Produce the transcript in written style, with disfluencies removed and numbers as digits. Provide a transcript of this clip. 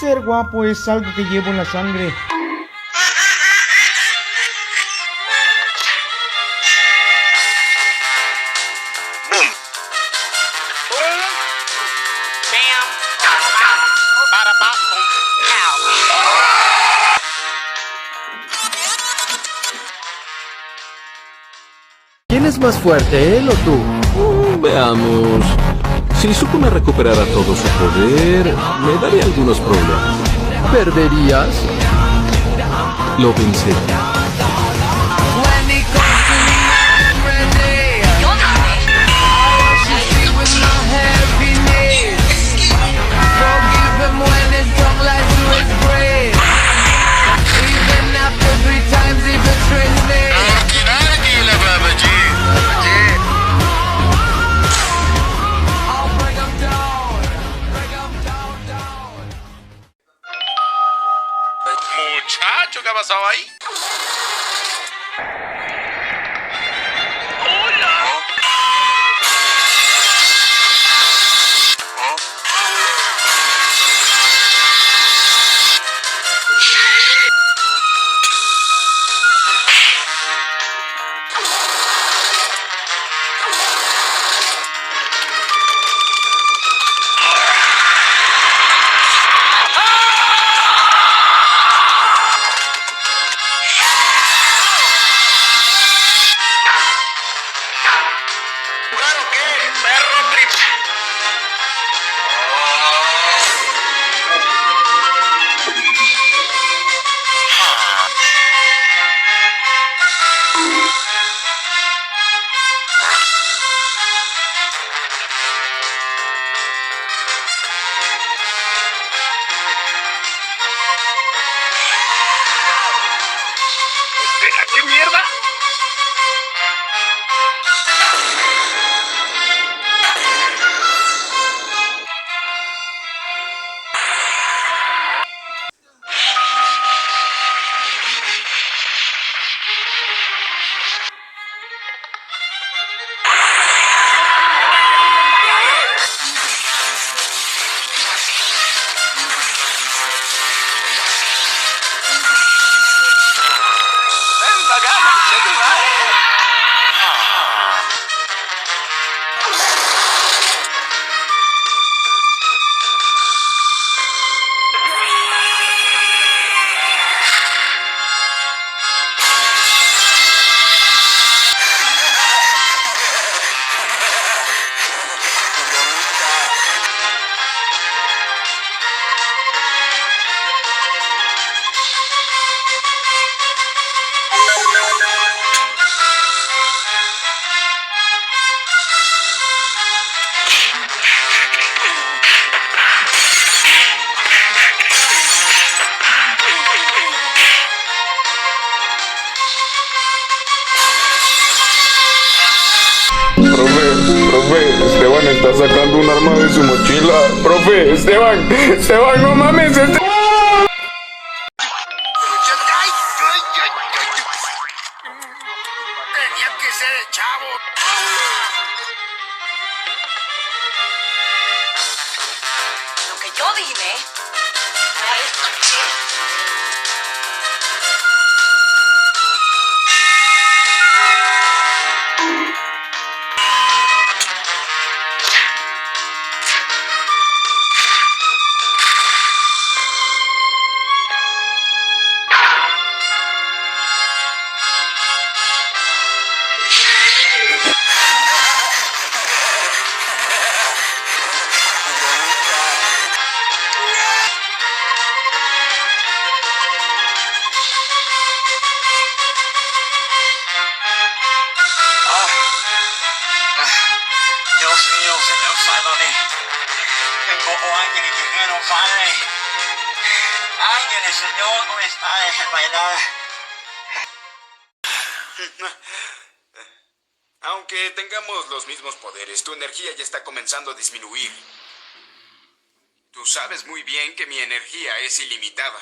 Ser guapo es algo que llevo en la sangre. ¿Quién es más fuerte, él o tú? Veamos. Si supo recuperar a todo su poder, me daría algunos problemas. ¿Perderías? Lo vencería. Muchacho, ¿qué ha pasado ahí? ¿Qué mierda? Profe, Esteban está sacando un arma de su mochila. Profe, Esteban, no mames, Tenía que ser el chavo. Lo que yo dije. Dios mío, señor Sálvame. Tengo ángeles que quiero, Padre. Ángeles, Señor, no está en bailar. Aunque tengamos los mismos poderes, tu energía ya está comenzando a disminuir. Tú sabes muy bien que mi energía es ilimitada.